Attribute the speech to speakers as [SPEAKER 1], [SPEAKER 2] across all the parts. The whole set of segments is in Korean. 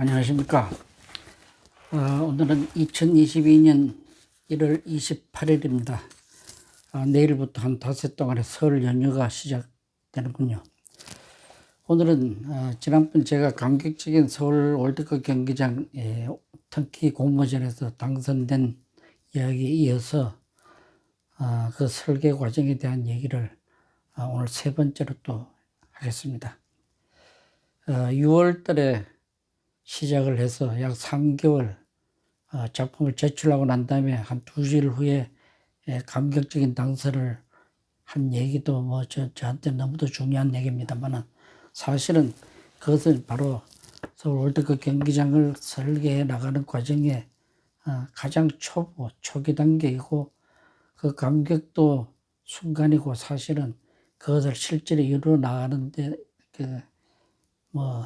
[SPEAKER 1] 안녕하십니까. 오늘은 2022년 1월 28일입니다. 내일부터 한 닷새 동안의 설 연휴가 시작되는군요. 오늘은 지난번 제가 감격적인 서울 월드컵 경기장에 터키 공모전에서 당선된 이야기에 이어서 그 설계 과정에 대한 얘기를 오늘 세 번째로 또 하겠습니다. 6월 달에 시작을 해서 약 3개월 작품을 제출하고 난 다음에 한 2주일 후에 감격적인 당선을 한 얘기도 저한테 너무도 중요한 얘기입니다만 사실은 그것은 바로 서울 월드컵 경기장을 설계해 나가는 과정에 가장 초기 단계이고 그 감격도 순간이고 사실은 그것을 실제로 이루어 나가는데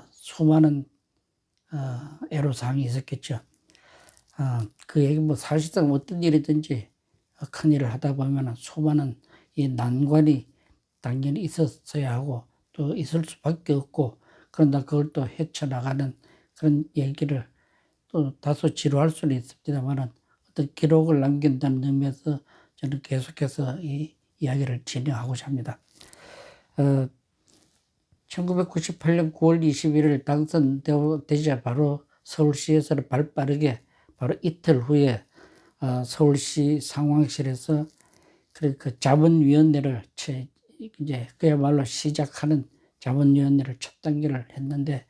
[SPEAKER 1] 수많은 애로사항이 있었겠죠. 그 얘기 사실상 어떤 일이든지 큰 일을 하다 보면 수많은 이 난관이 당연히 있었어야 하고 또 있을 수밖에 없고 그러나 그걸 또 헤쳐나가는 그런 얘기를 또 다소 지루할 수는 있습니다만 어떤 기록을 남긴다는 의미에서 저는 계속해서 이 이야기를 진행하고자 합니다. 1998년 9월 21일 당선되자 바로 서울시에서는 발빠르게 바로 이틀 후에 서울시 상황실에서 그 자문위원회를 이제 그야말로 시작하는 자문위원회를 첫 단계를 했는데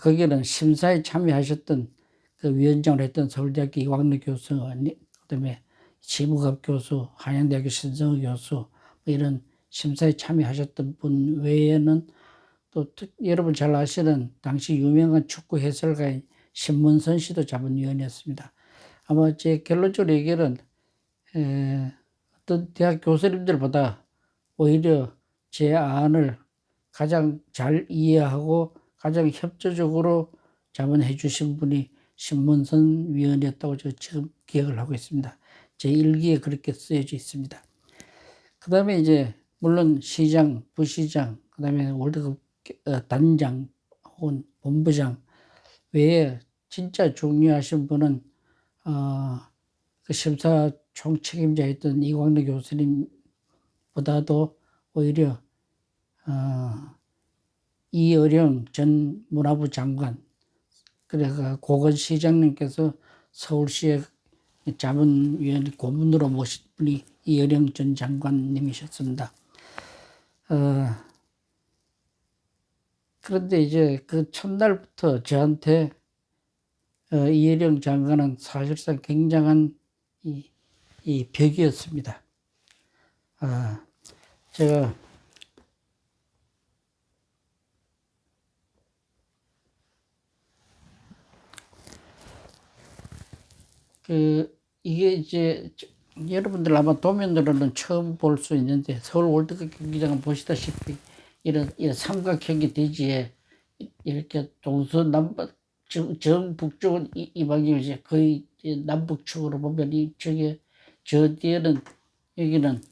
[SPEAKER 1] 거기는 심사에 참여하셨던 그 위원장을 했던 서울대학교 이광래 교수, 그다음에 지무갑 교수, 한양대학교 신성우 교수 뭐 이런 심사에 참여하셨던 분 외에는 또 여러분 잘 아시는 당시 유명한 축구 해설가인 신문선 씨도 자문위원이었습니다. 아마 제 결론적으로 얘기는 어떤 대학 교수님들보다 오히려 제 안을 가장 잘 이해하고 가장 협조적으로 자문해 주신 분이 신문선 위원이었다고 제가 지금 기억을 하고 있습니다. 제 일기에 그렇게 쓰여져 있습니다. 그 다음에 이제 물론 시장, 부시장, 그 다음에 월드컵 단장 혹은 본부장 외에 진짜 중요하신 분은 그 심사 총책임자였던 이광래 교수님보다도 오히려 이어령 전 문화부 장관, 그래서 고건 시장님께서 서울시의 자문위원 고문으로 모신 분이 이어령 전 장관님이셨습니다. 그런데 이제 그 첫날부터 저한테 이해령 장관은 사실상 굉장한 이 벽이었습니다. 제가 이게 이제 여러분들 아마 도면으로는 처음 볼 수 있는데 서울 월드컵 경기장은 보시다시피 이런 삼각형의 대지에 이렇게 동서남북 정북쪽은 이 방향이지 거의 남북측으로 보면 저 뒤에는 여기는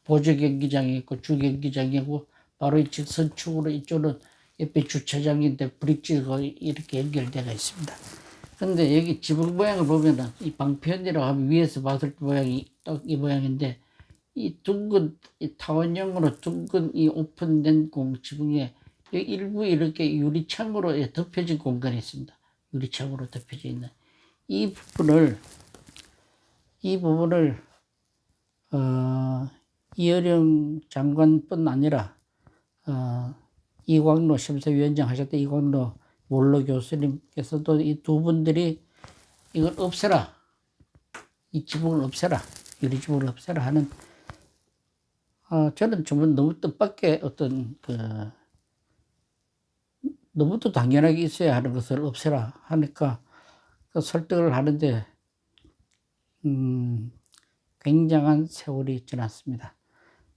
[SPEAKER 1] 보조 경기장이 있고 주 경기장이고 바로 이 직선축으로 이쪽은 옆에 주차장인데 브릿지가 이렇게 연결되어 있습니다. 근데 여기 지붕 모양을 보면은 이 방편이라고 하면 위에서 봤을 때 모양이 딱 이 모양인데 이 둥근 이 타원형으로 둥근 이 오픈된 지붕에 일부 이렇게 유리창으로 덮여진 공간이 있습니다. 유리창으로 덮여져 있는 이 부분을 이어령 장관뿐 아니라 이광로 심사위원장 하셨던 이광로 원로 교수님께서도 이 두 분들이 이걸 없애라, 이 지붕을 없애라, 유리 지붕을 없애라 하는 저는 정말 너무 뜻밖의 어떤 너무도 당연하게 있어야 하는 것을 없애라 하니까 그 설득을 하는데 굉장한 세월이 지났습니다.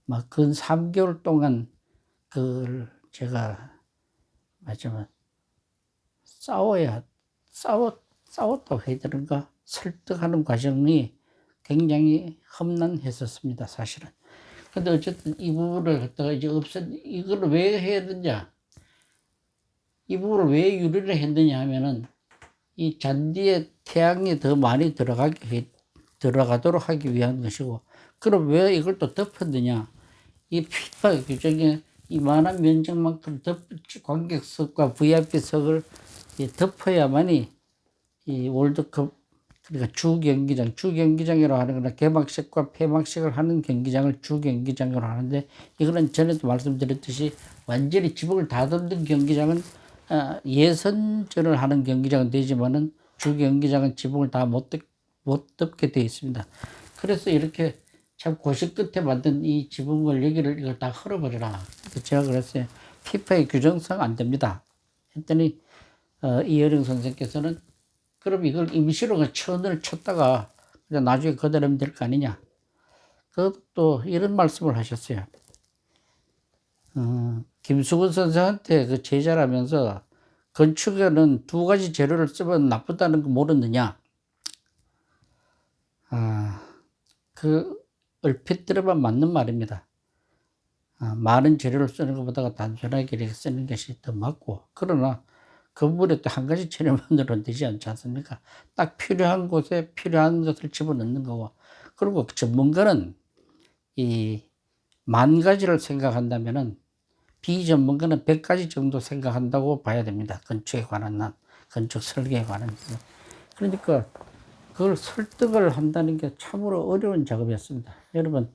[SPEAKER 1] 막 근 3개월 동안 그걸 제가 마지막 싸웠다고 해야 되는가 설득하는 과정이 굉장히 험난했었습니다, 사실은. 근데 어쨌든 이 부분을 갖다가 이제 이걸 왜 해야 되냐. 이 부분을 왜 유리를 했느냐 하면은 이 잔디에 태양이 더 많이 들어가도록 하기 위한 것이고, 그럼 왜 이걸 또 덮었느냐? 이 피파 규정에 이만한 면적만큼 관객석과 VIP석을 덮어야만이 이 월드컵, 그러니까 주경기장이라고 하는 거는 개막식과 폐막식을 하는 경기장을 주경기장으로 하는데, 이거는 전에도 말씀드렸듯이 완전히 지붕을 다 덮는 경기장은 예선전을 하는 경기장은 되지만은 주경기장은 지붕을 다 못 덮게 되어 있습니다. 그래서 이렇게 참 고심 끝에 만든 이 지붕을 이걸 다 헐어버려라. 제가 그랬어요. 피파의 규정상 안 됩니다. 했더니 이혜령 선생께서는 그럼 이걸 임시로 천을 쳤다가 나중에 그대로면 될 거 아니냐. 그것도 이런 말씀을 하셨어요. 김수근 선생한테 그 제자라면서 건축에는 두 가지 재료를 쓰면 나쁘다는 거 모르느냐. 그 얼핏 들어만 맞는 말입니다. 많은 재료를 쓰는 것보다 단순하게 이렇게 쓰는 것이 더 맞고, 그러나 건물에 또 한 가지 재료만으로는 되지 않지 않습니까? 딱 필요한 곳에 필요한 것을 집어넣는 거고, 그리고 전문가는 이 10,000가지를 생각한다면은 비전문가는 100가지 정도 생각한다고 봐야 됩니다. 건축에 관한 한, 건축 설계에 관한. 그러니까 그걸 설득을 한다는 게 참으로 어려운 작업이었습니다. 여러분,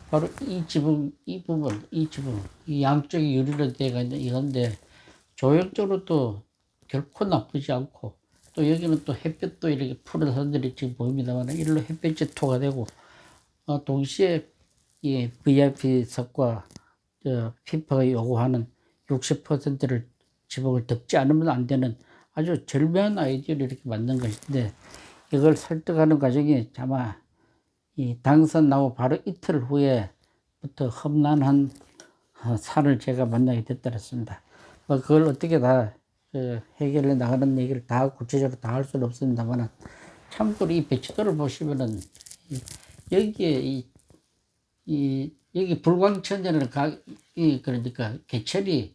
[SPEAKER 1] 바로 이 지붕, 이 부분, 이 양쪽이 유리로 되어 있는 이건데, 조형적으로 또 결코 나쁘지 않고, 또 여기는 또 햇볕도 이렇게 푸른 선들이 지금 보입니다만, 일로 햇볕이 투가 되고, 동시에 이 VIP석과 피파가 요구하는 60%를 지붕을 덮지 않으면 안 되는 아주 절묘한 아이디어를 이렇게 만든 것인데, 이걸 설득하는 과정이 아마 이 당선 나고 바로 이틀 후에부터 험난한 산을 제가 만나게 됐더랬습니다. 그걸 어떻게 다 해결해 나가는 얘기를 다 구체적으로 다 할 수는 없습니다만, 참고로 이 배치도를 보시면은 여기에 여기 불광천에는 그러니까 개철이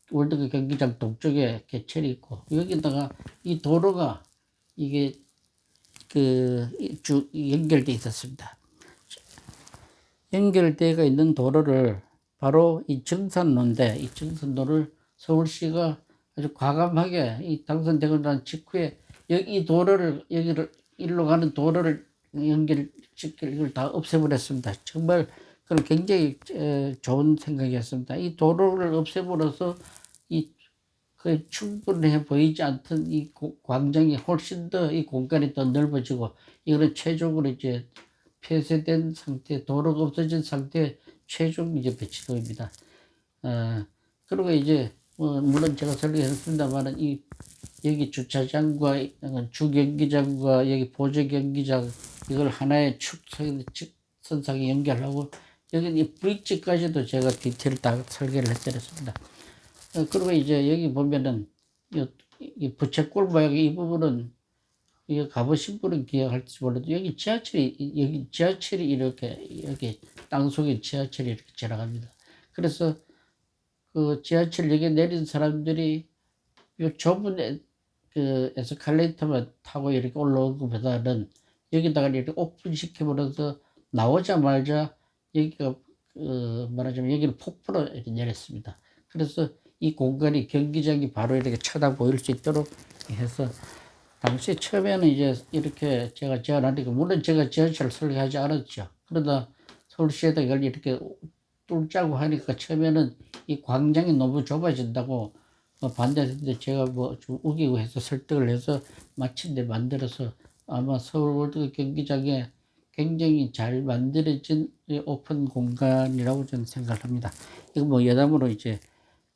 [SPEAKER 1] 월드컵 경기장 동쪽에 개철이 있고, 여기다가 이 도로가 이게 연결돼 있었습니다. 연결되어 있는 도로를 바로 이 정산로인데, 이 정산로를 서울시가 아주 과감하게 이 당선되고 난 직후에 이 도로를, 여기를 일로 가는 도로를 연결시킬 이걸 다 없애버렸습니다. 정말 그건 굉장히 좋은 생각이었습니다. 이 도로를 없애버려서 충분해 보이지 않던 이 광장이 훨씬 더 이 공간이 더 넓어지고, 이거는 최종으로 이제 폐쇄된 상태, 도로가 없어진 상태 최종 이제 배치도입니다. 그리고 이제 물론 제가 설명했습니다만은 여기 주차장과 주경기장과 여기 보조경기장 이걸 하나의 선상에 연결하고, 여기 이 브릿지까지도 제가 디테일 다 설계를 해드렸습니다. 그리고 이제 여기 보면은 이 부채꼴 모양 이 부분은 이거 가보신 분은 기억할지 몰라도 여기 지하철이 이렇게 여기 땅속에 지하철이 이렇게 지나갑니다. 그래서 그 지하철역에 내린 사람들이 요 좁은 그 에스컬레이터만 타고 이렇게 올라온 것보다는 여기다가 이렇게 오픈시켜버려서 나오자마자 여기가 말하자면 여기는 폭포로 이렇게 내렸습니다. 그래서 이 공간이 경기장이 바로 이렇게 쳐다 보일 수 있도록 해서, 당시 처음에는 이제 이렇게 제가 제안하니까, 물론 제가 지하철을 설계하지 않았죠. 그러다 서울시에다 이걸 이렇게 뚫자고 하니까 처음에는 이 광장이 너무 좁아진다고 반대했는데, 제가 좀 우기고 해서 설득을 해서 마침내 만들어서 아마 서울 월드컵 경기장에 굉장히 잘 만들어진 오픈 공간이라고 저는 생각을 합니다. 이거 여담으로 이제,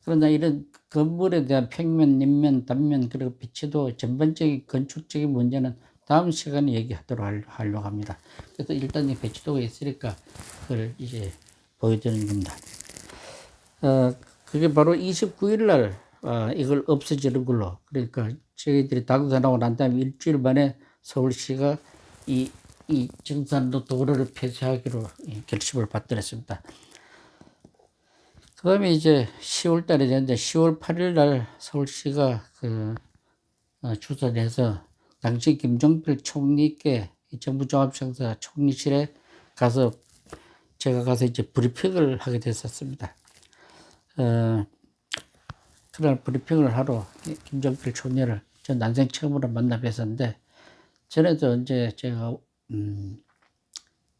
[SPEAKER 1] 그러나 이런 건물에 대한 평면, 옆면, 단면, 그리고 배치도 전반적인 건축적인 문제는 다음 시간에 얘기하도록 하려고 합니다. 그래서 일단 이 배치도가 있으니까 그걸 이제 보여드리는 겁니다. 그게 바로 29일 날 이걸 없애지는 걸로, 그러니까 저희들이 당선하고 난 다음에 일주일 만에 서울시가 이 정산로 도로를 폐쇄하기로 결심을 받들었습니다. 그 다음에 이제 10월 달이 됐는데 10월 8일 날 서울시가 주선해서 당시 김종필 총리께 정부종합청사 총리실에 가서 제가 가서 이제 브리핑을 하게 됐었습니다. 그날 브리핑을 하러 김종필 총리를 전 난생 처음으로 만나 뵀었는데 전에도 이제 제가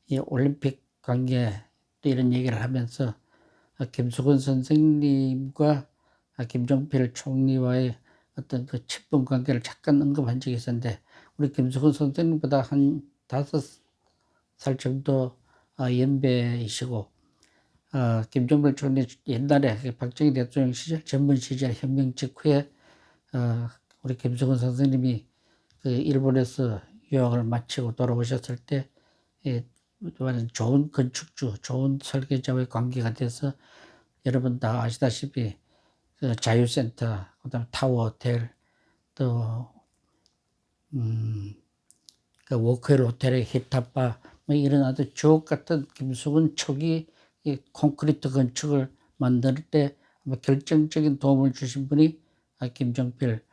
[SPEAKER 1] 이 올림픽 관계 또 이런 얘기를 하면서 김수근 선생님과 김종필 총리와의 어떤 그 친분 관계를 잠깐 언급한 적이 있었는데 우리 김수근 선생님보다 한 5살 정도 연배이시고 김종필 총리 옛날에 박정희 대통령 시절 전문 시절 혁명 직후에 우리 김수근 선생님이 그 일본에서 유학을 마치고 돌아오셨을 때 좋은 건축주, 좋은 설계자와의 관계가 돼서 여러분 다 아시다시피 그 자유센터, 그다음 타워 호텔, 또 그 워크힐 호텔의 히탑바 뭐 이런 아주 주옥 같은 김수근 초기 이 콘크리트 건축을 만들 때 결정적인 도움을 주신 분이 김종필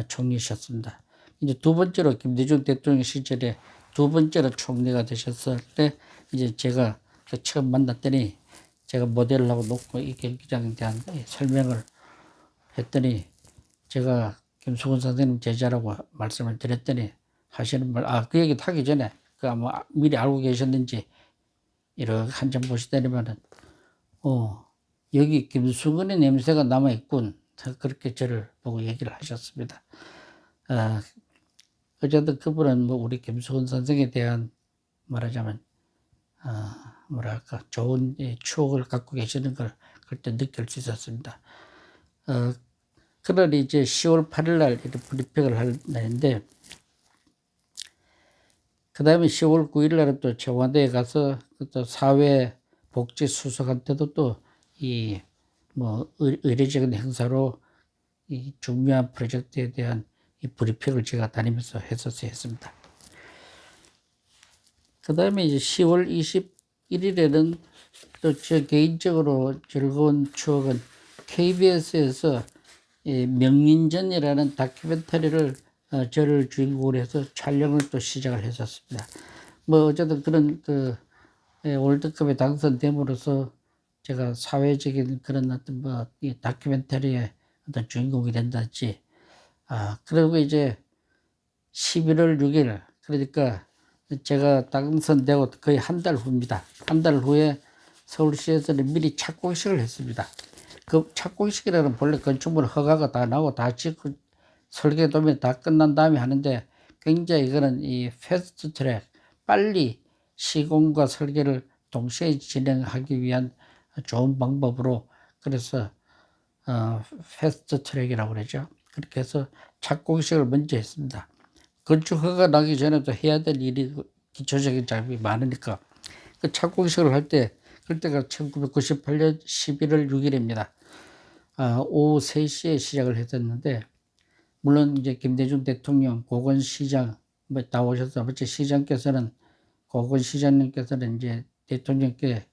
[SPEAKER 1] 총리셨습니다. 이제 두 번째로 김대중 대통령 시절에 두 번째로 총리가 되셨을 때 이제 제가 처음 만났더니 제가 모델을 하고 놓고 이 경기장에 대한 설명을 했더니 제가 김수근 선생님 제자라고 말씀을 드렸더니 하시는 말, 그 얘기 하기 전에 그 아마 미리 알고 계셨는지 이렇게 한참 보시더니만은 여기 김수근의 냄새가 남아있군. 그렇게 저를 보고 얘기를 하셨습니다. 어쨌든 그분은 뭐 우리 김수근 선생에 대한 말하자면, 뭐랄까, 좋은 추억을 갖고 계시는 걸 그때 느낄 수 있었습니다. 그날 이제 10월 8일 날 이렇게 브리핑을 할 날인데, 그 다음에 10월 9일 날은 또 청와대에 가서 또 사회복지수석한테도 또 뭐 의례적인 행사로 이 중요한 프로젝트에 대한 이 브리핑을 제가 다니면서 했습니다. 그 다음에 이제 10월 21일에는 또 제 개인적으로 즐거운 추억은 KBS에서 명인전이라는 다큐멘터리를 저를 주인공으로 해서 촬영을 또 시작을 했었습니다. 뭐 어쨌든 그런 월드컵에 당선됨으로써 제가 사회적인 그런 어떤 이 다큐멘터리의 어떤 주인공이 된다든지, 그리고 이제 11월 6일, 그러니까 제가 당선되고 거의 한 달 후입니다. 한 달 후에 서울시에서는 미리 착공식을 했습니다. 그 착공식이라는 본래 건축물 허가가 다 나고 다 짓고 설계 도면 다 끝난 다음에 하는데 굉장히 이거는 이 패스트 트랙, 빨리 시공과 설계를 동시에 진행하기 위한 좋은 방법으로 그래서 패스트 트랙이라고 그러죠. 그렇게 해서 착공식을 먼저 했습니다. 건축 허가 나기 전에도 해야 될 일이 기초적인 작업이 많으니까 그 착공식을 할 때 그때가 1998년 11월 6일입니다. 오후 3시에 시작을 했었는데 물론 이제 김대중 대통령, 고건시장 뭐 다 오셔서 어째 시장께서는 고건 시장님께서는 이제 대통령께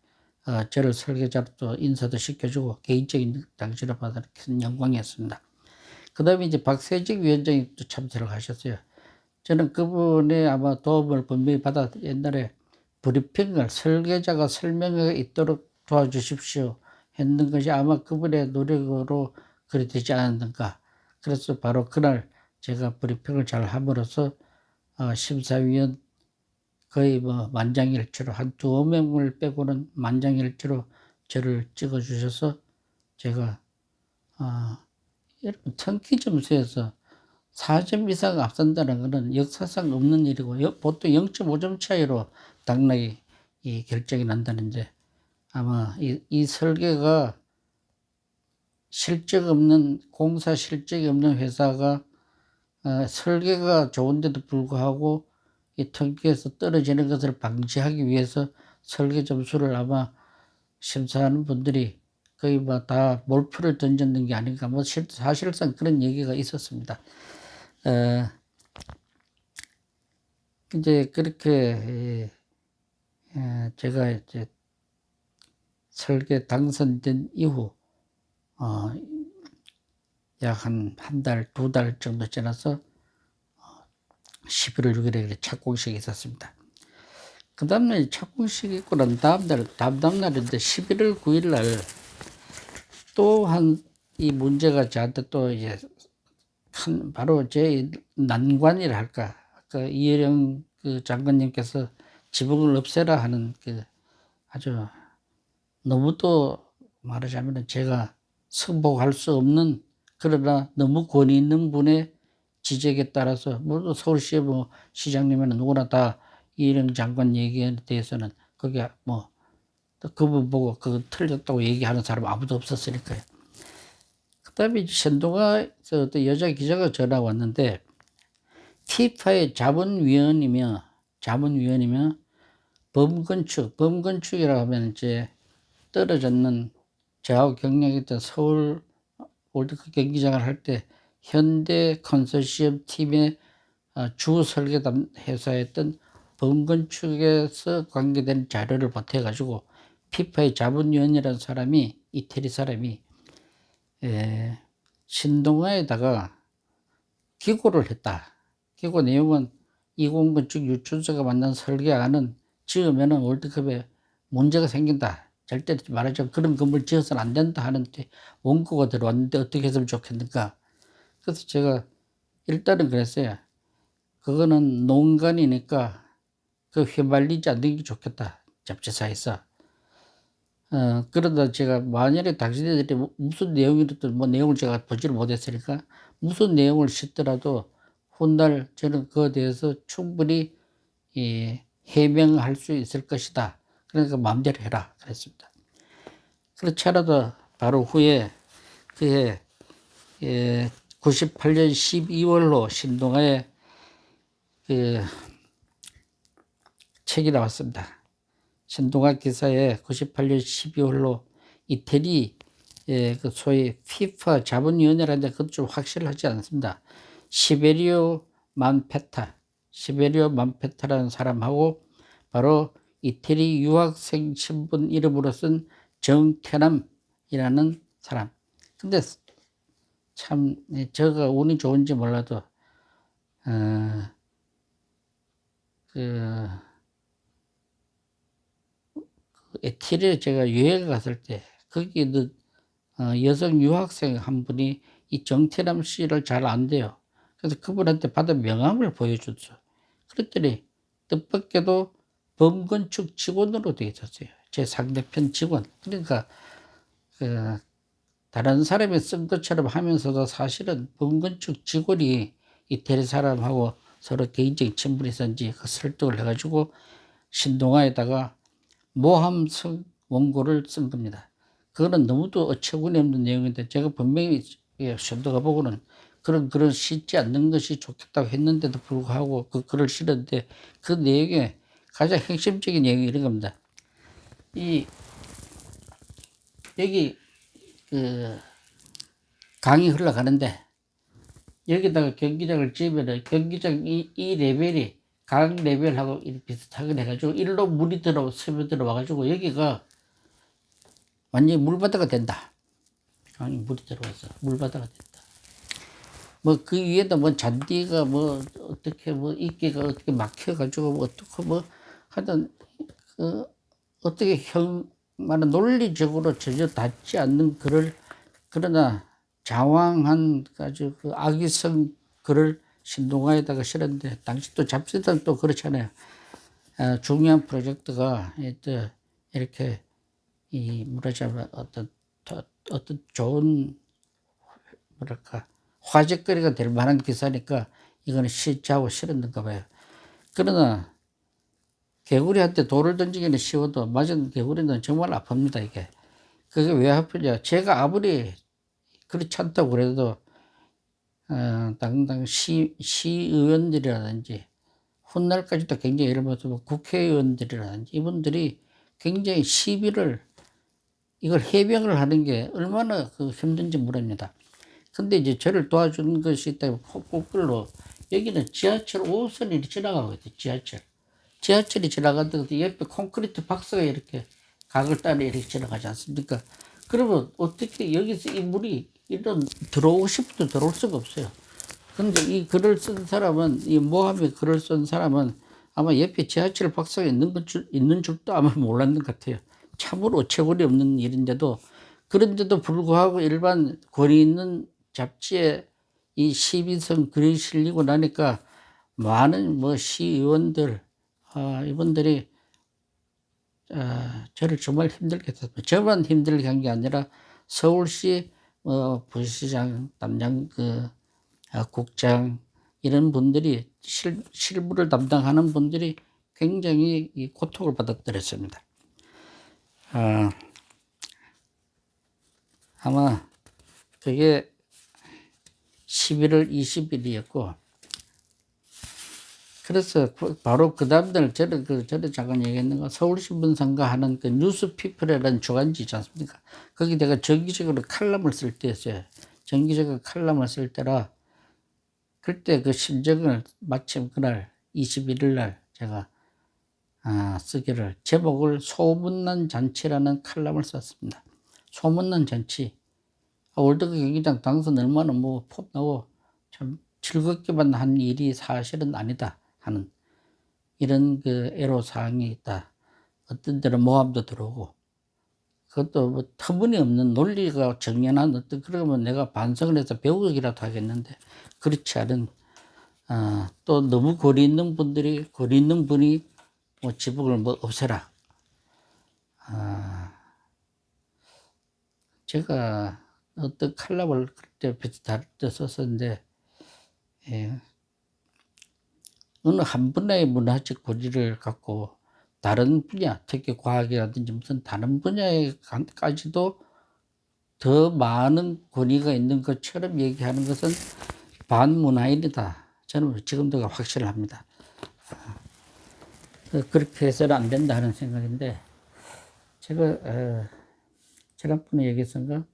[SPEAKER 1] 저를 설계자로 또 인사도 시켜주고 개인적인 당시로 받아 큰 영광이었습니다. 그 다음에 이제 박세직 위원장이 또 참석을 하셨어요. 저는 그분의 아마 도움을 분명히 받아 옛날에 브리핑을 설계자가 설명에 있도록 도와주십시오 했는 것이 아마 그분의 노력으로 그리 되지 않았는가. 그래서 바로 그날 제가 브리핑을 잘 함으로써 심사위원 거의 뭐 만장일치로 한 2명을 빼고는 만장일치로 저를 찍어주셔서 제가 여러분 통계 점수에서 4점 이상 앞선다는 것은 역사상 없는 일이고 보통 0.5점 차이로 당락이 결정이 난다는데 아마 이 설계가 실적 없는 공사 실적이 없는 회사가 설계가 좋은데도 불구하고 이 통계에서 떨어지는 것을 방지하기 위해서 설계 점수를 아마 심사하는 분들이 거의 뭐 다 몰표를 던졌는 게 아닌가 뭐 사실상 그런 얘기가 있었습니다. 이제 그렇게 제가 이제 설계 당선된 이후 약 한 달, 두 달 정도 지나서 11월 6일에 착공식이 있었습니다. 그 다음날 착공식 있고 난 다음날인데 11월 9일 날 또 이 문제가 저한테 또 이제 바로 제 난관이라 할까. 이혜령 장관님께서 지붕을 없애라 하는 아주 너무 또 말하자면 제가 승복할 수 없는, 그러나 너무 권위 있는 분의 지적에 따라서 서울시의 시장님은 누구나 다 이혜령 장관 얘기에 대해서는 그게 그분 보고 그거 틀렸다고 얘기하는 사람 아무도 없었으니까요. 그 다음에 신동아 어떤 여자 기자가 전화 왔는데, 티파의 자문위원이며 범건축이라고 하면 이제 떨어졌는 저하고 경력했던 서울 월드컵 경기장을 할 때 현대 컨소시엄 팀의 주 설계담 회사였던 범건축에서 관계된 자료를 보태가지고 피파의 자문위원이라는 사람이, 이태리 사람이 신동아에다가 기고를 했다. 기고 내용은 이공건축 유춘수가 만든 설계안은 지으면은 월드컵에 문제가 생긴다. 절대 말하자면 그런 건물 지어서는 안 된다 하는데 원고가 들어왔는데 어떻게 했으면 좋겠는가. 그래서 제가 일단은 그랬어요. 그거는 농간이니까 그 휘말리지 않는 게 좋겠다. 잡지사에서. 그러다 제가 만약에 당신들이 무슨 내용이든 내용을 제가 보지를 못했으니까 무슨 내용을 싣더라도 훗날 저는 그에 대해서 충분히 해명할 수 있을 것이다. 그러니까 마음대로 해라. 그랬습니다. 그렇지 않아도 바로 후에 그해 98년 12월로 신동아의 책이 나왔습니다. 신동아 기사에 98년 12월로 이태리 그 소위 피파 자문위원회라는데 그것 좀 확실하지 않습니다. 시베리오 만페타라는 사람하고 바로 이태리 유학생 신분 이름으로 쓴 정태남이라는 사람. 근데 참 저가 운이 좋은지 몰라도 이태리에 제가 여행 갔을 때 거기 여성 유학생 한 분이 이 정태남 씨를 잘 안돼요. 그래서 그분한테 받은 명함을 보여줬어. 그랬더니 뜻밖에도 범건축 직원으로 되어 있었어요. 제 상대편 직원. 그러니까 다른 사람이 쓴 것처럼 하면서도 사실은 범건축 직원이 이태리 사람하고 서로 개인적인 친분이 있었는지 그 설득을 해가지고 신동아에다가 모함성 원고를 쓴 겁니다. 그거는 너무도 어처구니 없는 내용인데 제가 분명히 신동아 보고는 그런 글을 싣지 않는 것이 좋겠다고 했는데도 불구하고 그 글을 실었는데 그 내용에 가장 핵심적인 내용이 이런 겁니다. 여기 강이 흘러가는데 여기다가 경기장을 지으면 경기장 이 레벨이 강 레벨하고 비슷하게 해가지고 일로 물이 스며들어 와가지고 여기가 완전히 물바다가 된다. 강이 물이 들어와서 물바다가 된다. 그 위에다 잔디가 어떻게 이끼가 어떻게 막혀가지고 어떻게 하여튼 어떻게 논리적으로 전혀 닿지 않는 글을, 그러나 장황한 아주 악의성 글을 신동아에다가 실었는데 당시 또 잡지들은 또 그렇잖아요. 중요한 프로젝트가 이렇게 뭐라자면 어떤 좋은 화제거리가 될 만한 기사니까 이거는 실제하고 실었는가 봐요. 그러나 개구리한테 돌을 던지기는 쉬워도 맞은 개구리는 정말 아픕니다. 이게. 그게 왜 아프냐. 제가 아무리 그렇지 않다고 그래도 당당 시의원들이라든지 훗날까지도 굉장히 예를 들어서 국회의원들이라든지 이분들이 굉장히 시비를 이걸 해명을 하는 게 얼마나 힘든지 모릅니다. 근데 이제 저를 도와주는 것이 있다면 거꾸로 여기는 지하철 5호선이 지나가거든요. 지하철이 지나가는데 옆에 콘크리트 박스가 이렇게 각을 따라 이렇게 지나가지 않습니까? 그러면 어떻게 여기서 이 물이 이런 들어오고 싶어도 들어올 수가 없어요. 근데 이 글을 쓴 사람은, 이 모함의 글을 쓴 사람은 아마 옆에 지하철 박스가 있는 줄도 아마 몰랐는 것 같아요. 참으로 어처구니 없는 일인데도, 그런데도 불구하고 일반 권위 있는 잡지에 이 시비성 글이 실리고 나니까 많은 뭐 시의원들, 이분들이 저를 정말 힘들게 했습니다. 저만 힘들게 한 게 아니라 서울시 부시장, 담당 국장 이런 분들이 실무를 담당하는 분들이 굉장히 이 고통을 받았더랬습니다. 아마 그게 11월 20일이었고, 그래서 바로 그 다음날 저를 잠깐 얘기했는가, 서울신문상가 하는 그 뉴스피플이라는 주간지 있지 않습니까? 거기 내가 정기적으로 칼럼을 쓸 때였어요. 정기적으로 칼럼을 쓸 때라, 그때 그 심정을 마침 그날 21일 날 제가 쓰기를, 제목을 소문난 잔치라는 칼럼을 썼습니다. 소문난 잔치. 월드컵 경기장 당선 얼마나 뭐 폼나고 참 즐겁게만 한 일이 사실은 아니다 하는 이런 그 애로사항이 있다. 어떤 때는 모함도 들어오고, 그것도 뭐 터무니없는 논리가 정연한 어떤, 그러면 내가 반성을 해서 배우기라도 하겠는데, 그렇지 않은, 또 너무 거리 있는 분이 뭐 지붕을 뭐 없애라. 제가 어떤 칼럼을 그때 다를 때 썼었는데, 예, 어느 한 분야의 문화적 권위를 갖고 다른 분야, 특히 과학이라든지 무슨 다른 분야에까지도 더 많은 권위가 있는 것처럼 얘기하는 것은 반문화인이다. 저는 지금도 확신을 합니다. 그렇게 해서는 안 된다 하는 생각인데, 제가 지난번에 얘기했던가,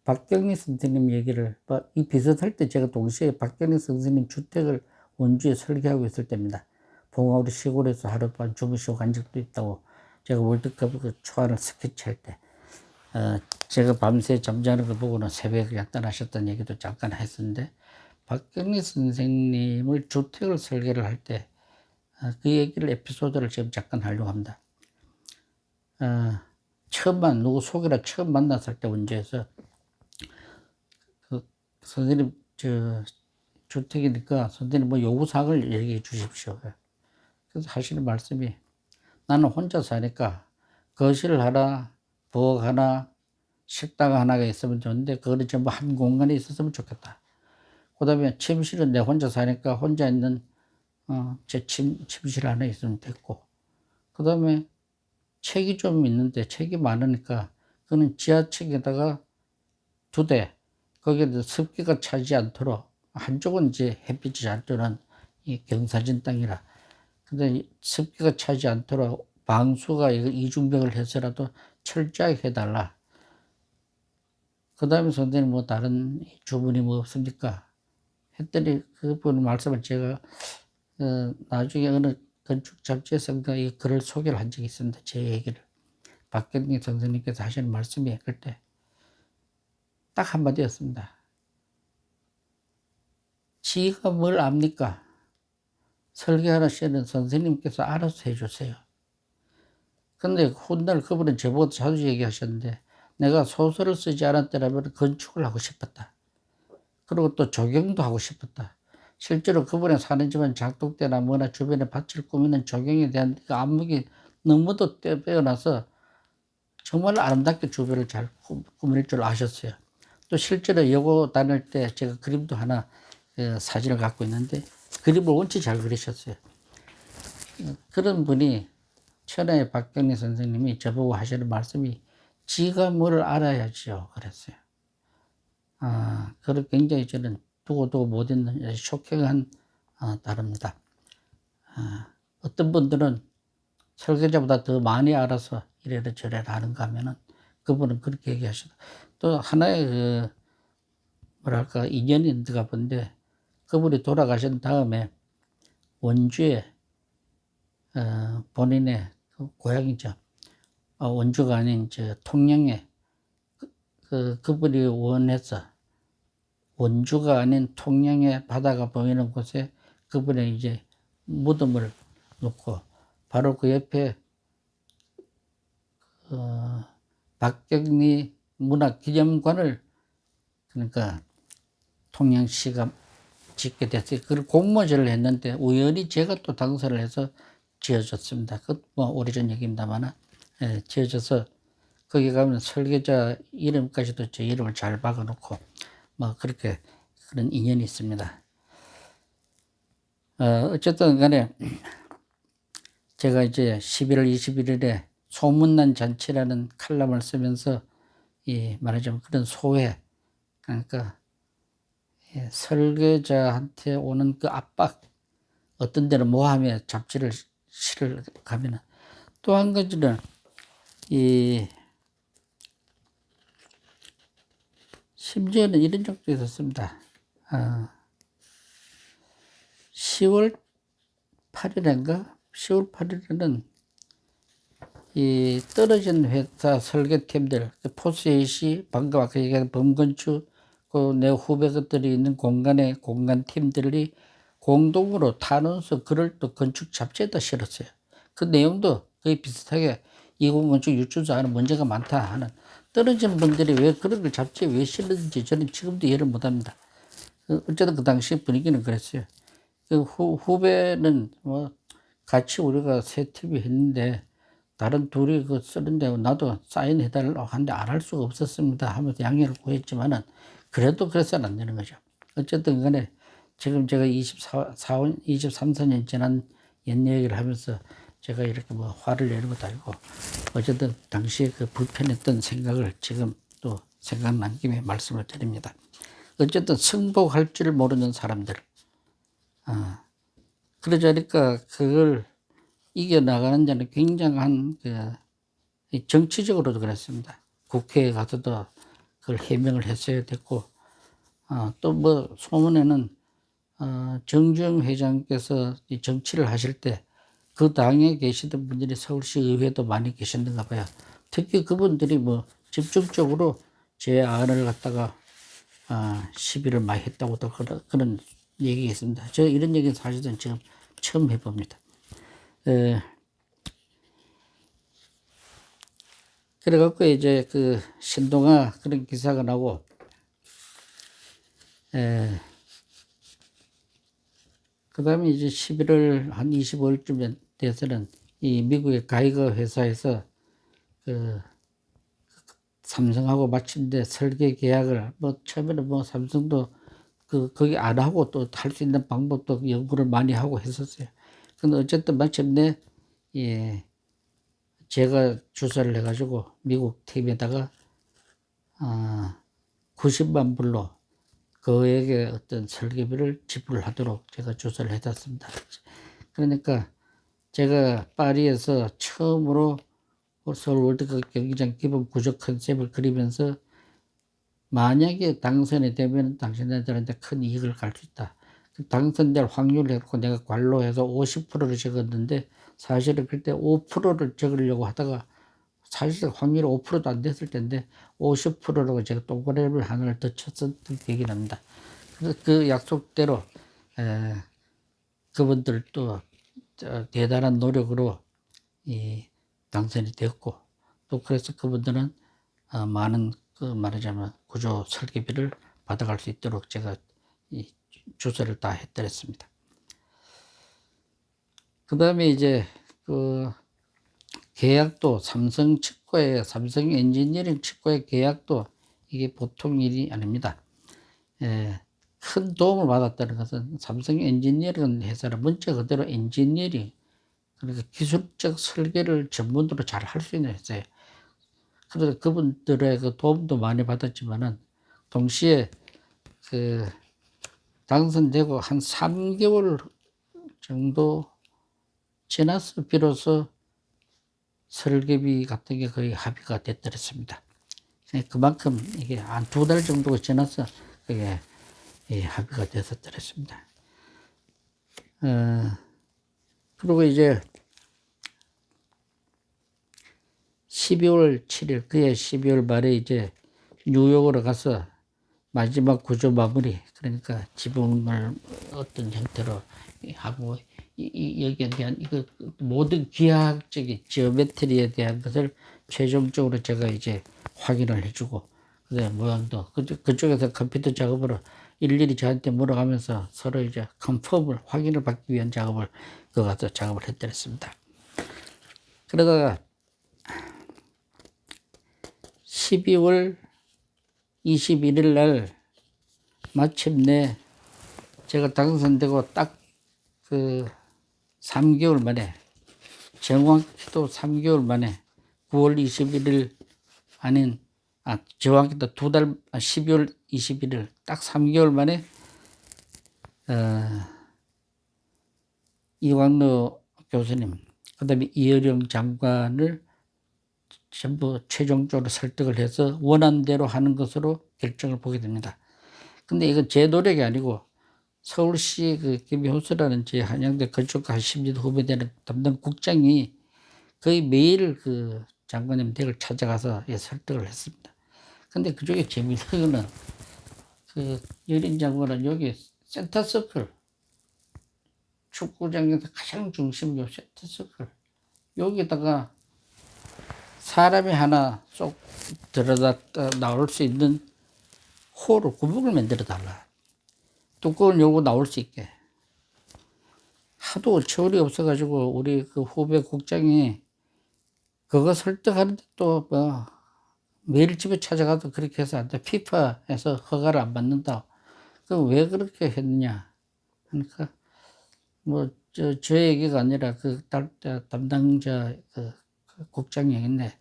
[SPEAKER 1] 박경리 선생님 얘기를, 이 비슷할 때 제가 동시에 박경리 선생님 주택을 원주에 설계하고 있을 때입니다. 봉화우리 시골에서 하룻밤 주무시고 간 적도 있다고, 제가 월드컵 그 초안을 스케치할 때, 제가 밤새 잠자는 걸 보고는 새벽에 약단하셨다는 얘기도 잠깐 했었는데, 박경리 선생님을 주택을 설계를 할 때, 그 얘기를, 에피소드를 지금 잠깐 하려고 합니다. 누구 소개라 처음 만났을 때 원주에서, 선생님, 주택이니까 선생님 뭐 요구사항을 얘기해 주십시오. 그래서 하시는 말씀이, 나는 혼자 사니까 거실 하나, 부엌 하나, 식당 하나가 있으면 좋은데, 그거는 전부 한 공간에 있었으면 좋겠다. 그 다음에 침실은 내 혼자 사니까 혼자 있는, 제 침실 하나 있으면 됐고, 그 다음에 책이 좀 있는데, 책이 많으니까 그거는 지하책에다가 2대, 거기에 습기가 차지 않도록, 한쪽은 이제 햇빛이 잘 드는 이 경사진 땅이라, 근데 습기가 차지 않도록 방수가 이중벽을 해서라도 철저하게 해달라. 그 다음에 선생님 뭐 다른 주문이 뭐 없습니까? 했더니 그분 말씀을 제가 나중에 어느 건축 잡지에서 이 글을 소개를 한 적이 있습니다. 제 얘기를. 박경리 선생님께서 하시는 말씀이 그때 딱 한마디였습니다. 지가 뭘 압니까? 설계하시는 선생님께서 알아서 해주세요. 근데 훗날 그분은 저보고 자주 얘기하셨는데, 내가 소설을 쓰지 않았더라면 건축을 하고 싶었다. 그리고 또 조경도 하고 싶었다. 실제로 그분의 사는 집은 장독대나 뭐나 주변에 밭을 꾸미는 조경에 대한 그 안목이 너무도 빼어나서 정말 아름답게 주변을 잘 꾸밀 줄 아셨어요. 또 실제로 여고 다닐 때 제가 그림도 하나 사진을 갖고 있는데, 그림을 원체 잘 그리셨어요. 그런 분이, 천하의 박경리 선생님이 저보고 하시는 말씀이, 지가 뭘 알아야죠. 그랬어요. 그걸 굉장히 저는 두고두고 못 잊는 쇼킹한 단어입니다. 어떤 분들은 설계자보다 더 많이 알아서 이래라 저래라 하는가 하면은, 그분은 그렇게 얘기하시고, 또 하나의 뭐랄까 인연이 있는가 본데, 그분이 돌아가신 다음에 원주에 본인의 그 고향이죠. 원주가 아닌 통영에 그분이 원해서 원주가 아닌 통영의 바다가 보이는 곳에 그분의 이제 무덤을 놓고 바로 그 옆에 박경리 문화기념관을 그러니까 통영시가 짓게 됐어요. 그걸 공모전을 했는데 우연히 제가 또 당선을 해서 지어줬습니다. 그 뭐 오래전 얘기입니다만은 지어줘서 거기 가면 설계자 이름까지도 제 이름을 잘 박아놓고 뭐 그렇게 그런 인연이 있습니다. 어쨌든 간에 제가 이제 11월 21일에 소문난 잔치라는 칼럼을 쓰면서 말하자면 그런 소회, 그러니까 설계자한테 오는 그 압박, 어떤 데는 모함에 잡지를 실을 가면은 또 한 가지는 심지어는 이런 적도 있었습니다. 10월 8일인가? 10월 8일에는 이 떨어진 회사 설계팀들, 포스에이시, 방금 아까 얘기한 범건축, 그 내 후배들이 있는 공간 팀들이 공동으로 탄원서 글을 또 건축 잡지에다 실었어요. 그 내용도 거의 비슷하게 이공건축 유출사는 문제가 많다 하는, 떨어진 분들이 왜 그런 걸 잡지에 왜 실었는지 저는 지금도 이해를 못 합니다. 어쨌든 그 당시 분위기는 그랬어요. 그 후배는 뭐 같이 우리가 새 TV 했는데 다른 둘이 그 쓰는데 나도 사인해달라고 하는데 안 할 수가 없었습니다 하면서 양해를 구했지만은 그래도 그래서는 안 되는 거죠. 어쨌든 간에 지금 제가 23, 4년 지난 옛 얘기를 하면서 제가 이렇게 뭐 화를 내는 것도 아니고 어쨌든 당시에 그 불편했던 생각을 지금 또 생각난 김에 말씀을 드립니다. 어쨌든 승복할 줄 모르는 사람들. 그러자니까 그걸 이겨나가는 데는 굉장한 정치적으로도 그랬습니다. 국회에 가서도 그걸 해명을 했어야 됐고, 또 뭐 소문에는 정주영 회장께서 정치를 하실 때 그 당에 계시던 분들이 서울시 의회도 많이 계셨는가 봐요. 특히 그분들이 뭐 집중적으로 제 안을 갖다가 시비를 많이 했다고도 그런 얘기가 있습니다. 저 이런 얘기는 사실은 지금 처음 해봅니다. 그래갖고 이제 그 신동아 그런 기사가 나고, 그 다음에 이제 11월 한 25일쯤 돼서는 이 미국의 가이거 회사에서 그 삼성하고 마침내 설계 계약을 뭐 처음에는 뭐 삼성도 거기 안 하고 또 할 수 있는 방법도 연구를 많이 하고 했었어요. 근데 어쨌든 마침내 제가 주사를 해가지고 미국 팀에다가 90만 불로 그에게 어떤 설계비를 지불하도록 제가 조사를 해놨습니다. 그러니까 제가 파리에서 처음으로 서울 월드컵 경기장 기본 구조 컨셉을 그리면서 만약에 당선이 되면 당신들한테 큰 이익을 갈 수 있다. 당선될 확률을 해서 내가 관로해서 50%를 적었는데 사실은 그때 5%를 적으려고 하다가 사실 확률이 5%도 안 됐을 텐데 50%라고 제가 동그라미를 하나를 더 쳤었던 기억이 납니다. 그래서 그 약속대로 그분들도 대단한 노력으로 당선이 되었고, 또 그래서 그분들은 많은 말하자면 구조 설계비를 받아갈 수 있도록 제가 조사를 다 해드렸습니다. 그 다음에 이제 계약도 삼성 엔지니어링 측과의 계약도 이게 보통 일이 아닙니다. 큰 도움을 받았다는 것은 삼성 엔지니어링 회사는 문자 그대로 엔지니어링, 그러니까 기술적 설계를 전문으로 잘 할 수 있는 회사예요. 그래서 그분들의 그 도움도 많이 받았지만은 동시에 당선되고 한 3개월 정도 지나서 비로소 설계비 같은 게 거의 합의가 됐더랬습니다. 그만큼 이게 한 2달 정도가 지나서 그게 합의가 됐었더랬습니다. 그리고 이제 12월 7일, 그해 12월 말에 이제 뉴욕으로 가서 마지막 구조 마무리, 그러니까 지붕을 어떤 형태로 하고, 여기에 대한 이거 모든 기하학적인 지오메트리에 대한 것을 최종적으로 제가 이제 확인을 해주고, 그다음에 모양도 그쪽에서 컴퓨터 작업으로 일일이 저한테 물어가면서 서로 이제 컨펌을 확인을 받기 위한 작업을 그 가서 작업을 했더랬습니다. 그러다가 12월 21일 날 마침내 제가 당선되고 딱 그 3개월 만에, 정확히도 3개월 만에 9월 21일 아닌, 정확히도 12월 21일 딱 3개월 만에 이광로 교수님, 그 다음에 이어령 장관을 전부 최종적으로 설득을 해서 원안대로 하는 것으로 결정을 보게 됩니다. 근데 이건 제 노력이 아니고 서울시 김효수라는 제 한양대 건축가 심리도 후배되는 담당 국장이 거의 매일 그 장관님 댁을 찾아가서 설득을 했습니다. 근데 그중에 재미있는 거는 그 여린 장관은 여기 센터서클, 축구장에서 가장 중심이요 센터서클, 여기다가 사람이 하나 쏙 들어다 나올 수 있는 홀을, 구멍을 만들어 달라. 두꺼운 요구 나올 수 있게. 하도 처울이 없어가지고 우리 그 후배 국장이 그거 설득하는데 또 뭐 매일 집에 찾아가도 그렇게 해서 안 돼. 피파에서 허가를 안 받는다. 그럼 왜 그렇게 했느냐. 그러니까 뭐 저 얘기가 아니라 그 담당자 그 국장 얘기인데,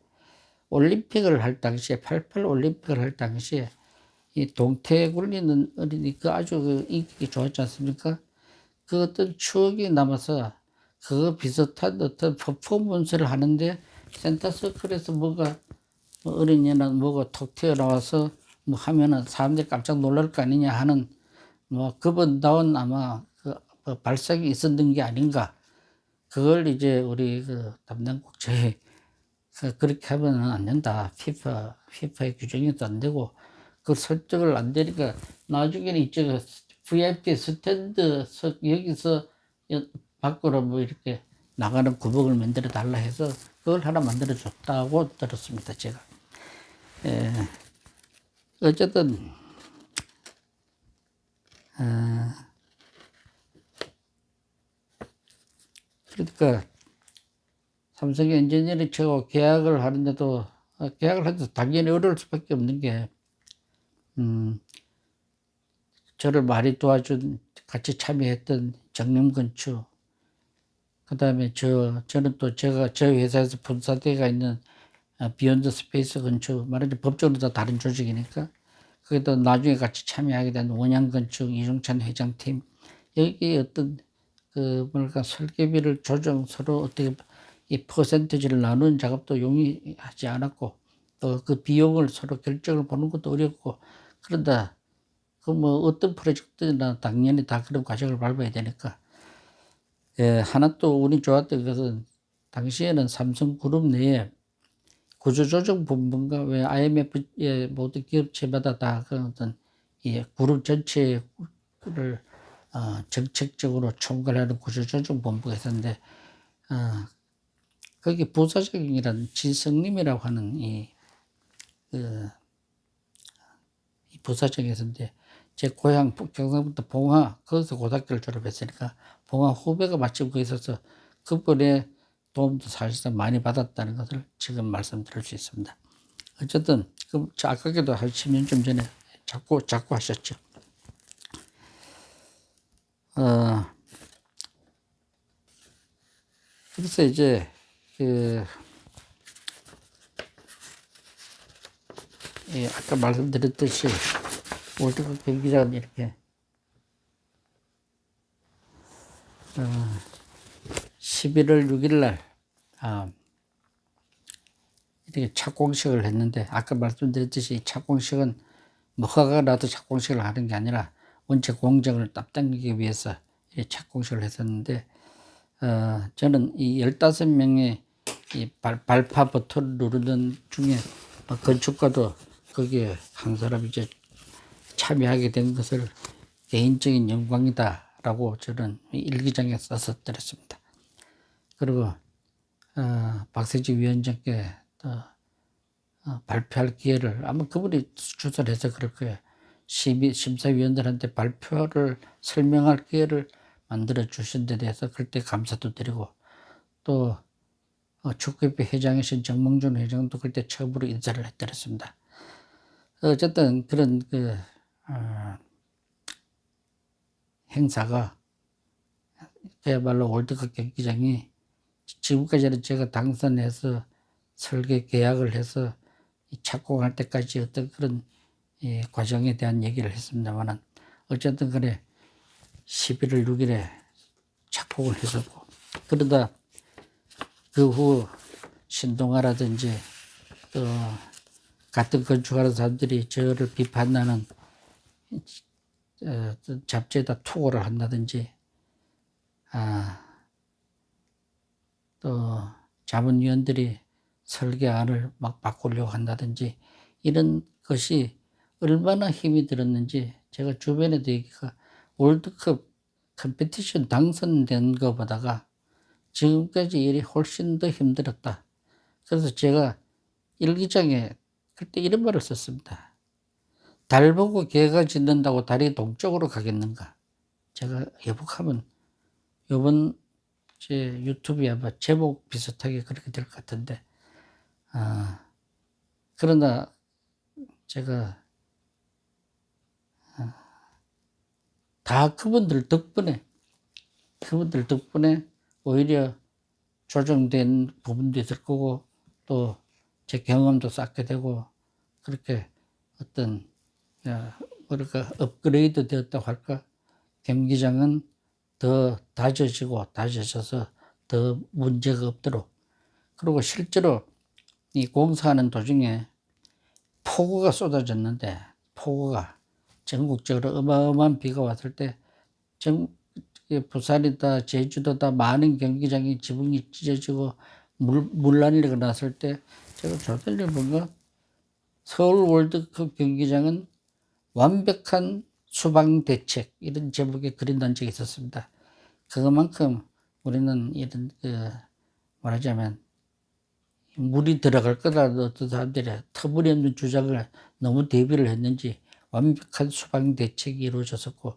[SPEAKER 1] 올림픽을 할 당시에 88 올림픽을 할 당시에 이 동태에 굴리는 어린이 그 아주 그 인기 좋았지 않습니까? 그 어떤 추억이 남아서 그거 비슷한 어떤 퍼포먼스를 하는데 센터서클에서 뭐가 어린이나 뭐가 톡 튀어나와서 뭐 하면은 사람들이 깜짝 놀랄 거 아니냐 하는 뭐 그분다운 아마 그 발상이 있었던 게 아닌가. 그걸 이제 우리 그 담당 국장이 그렇게 하면 안 된다. 피파의 규정에도 안 되고, 그 설득을 안 되니까 나중에는 이쪽 VIP 스탠드 여기서 밖으로 뭐 이렇게 나가는 구멍을 만들어 달라 해서 그걸 하나 만들어 줬다고 들었습니다, 제가. 어쨌든 그러니까 삼성엔지니어링 최고 계약을 하는데도, 계약을 해도 당연히 어려울 수밖에 없는 게, 저를 많이 도와준, 같이 참여했던 정림건축, 그 다음에 저는 또 저 회사에서 분사대가 있는 비욘드 스페이스 건축, 말하자면 법적으로 다 다른 조직이니까, 거기도 나중에 같이 참여하게 된 원양건축 이중찬 회장팀, 여기 어떤 뭐랄까 설계비를 조정, 서로 어떻게 이 퍼센티지를 나누는 작업도 용이하지 않았고, 또 그 비용을 서로 결정을 보는 것도 어렵고, 그런다 그 뭐 어떤 프로젝트나 당연히 다 그런 과정을 밟아야 되니까. 하나 또 운이 좋았던 것은 당시에는 삼성그룹 내에 구조조정본부인가, 왜 IMF의 모든 기업체마다 다 그 어떤 이 그룹 전체를 정책적으로 총괄하는 구조조정본부가 있었는데, 거기 부사장이라는 진성님이라고 하는 이 부사장이 있었는데, 제 고향 경상북도 봉화, 거기서 고등학교를 졸업했으니까 봉화 후배가 마침 거기 있어서 그분의 도움도 사실상 많이 받았다는 것을 지금 말씀드릴 수 있습니다. 어쨌든 저 아까도 한 10년쯤 전에 자꾸 하셨죠. 그래서 이제 아까 말씀드렸듯이 월드컵 경기장은 이렇게 11월 6일 날 이렇게 착공식을 했는데, 아까 말씀드렸듯이 착공식은 뭐 허가가 나도 착공식을 하는 게 아니라 원체 공정을 앞당기기 위해서 착공식을 했었는데, 저는 이 15명의 이 발파 버튼을 누르는 중에 건축가도 거기에 한 사람이 이제 참여하게 된 것을 개인적인 영광이다라고 저는 일기장에 써서 드렸습니다. 그리고 박세지 위원장께 발표할 기회를 아마 그분이 주선을 해서 그럴 거예요. 심사위원들한테 발표를 설명할 기회를 만들어 주신 데 대해서 그때 감사도 드리고, 또 축구협회 회장이신 정몽준 회장도 그때 처음으로 인사를 해드렸습니다. 어쨌든 그런 행사가 그야말로 월드컵 경기장이 지금까지는 제가 당선해서 설계 계약을 해서 착공할 때까지 어떤 그런 과정에 대한 얘기를 했습니다만은, 어쨌든 그래 11월 6일에 착공을 했었고, 그러다 그 후 신동아라든지 또 같은 건축하는 사람들이 저를 비판하는 잡지에다 투고를 한다든지, 또 자문위원들이 설계안을 막 바꾸려고 한다든지, 이런 것이 얼마나 힘이 들었는지 제가 주변에도 얘기가, 월드컵 컴피티션 당선된 것보다가 지금까지 일이 훨씬 더 힘들었다. 그래서 제가 일기장에 그때 이런 말을 썼습니다. 달 보고 개가 짖는다고 달이 동쪽으로 가겠는가. 제가 예복하면 이번 제 유튜브에 아마 제목 비슷하게 그렇게 될 것 같은데, 그러나 제가 다 그분들 덕분에 오히려 조정된 부분도 있을 거고, 또 제 경험도 쌓게 되고, 그렇게 어떤 뭐랄까 업그레이드 되었다고 할까, 경기장은 더 다져져서 더 문제가 없도록. 그리고 실제로 이 공사하는 도중에 폭우가 쏟아졌는데, 폭우가 전국적으로 어마어마한 비가 왔을 때 부산이다 제주도다 많은 경기장이 지붕이 찢어지고 물난리가 났을 때 제가 조사를 보니까 서울 월드컵 경기장은 완벽한 수방 대책, 이런 제목의 글이 난 적이 있었습니다. 그것만큼 우리는 이런 말하자면 물이 들어갈 거라도 어떤 사람들이 터무니없는 주장을 너무 대비를 했는지 완벽한 수방 대책이 이루어졌었고,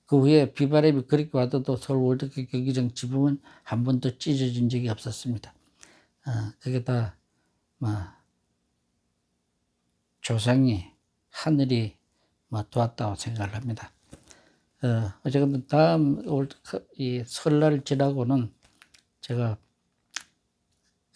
[SPEAKER 1] 그 후에 비바람이 그렇게 와도 서울 월드컵 경기장 지붕은 한 번도 찢어진 적이 없었습니다. 그게 다 조상이, 하늘이 도왔다고 생각을 합니다. 어쨌든 다음 월드컵 이 설날 지나고는 제가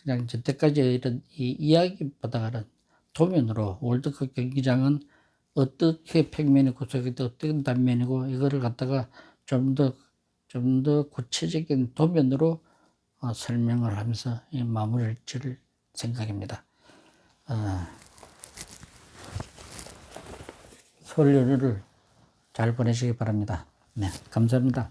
[SPEAKER 1] 그냥 저때까지 이런 이 이야기보다는 도면으로 월드컵 경기장은 어떻게 평면이 구성되고 어떤 단면이고, 이거를 갖다가 좀 더 구체적인 도면으로 설명을 하면서 마무리를 지을 생각입니다. 설 연휴를 잘 보내시기 바랍니다. 네, 감사합니다.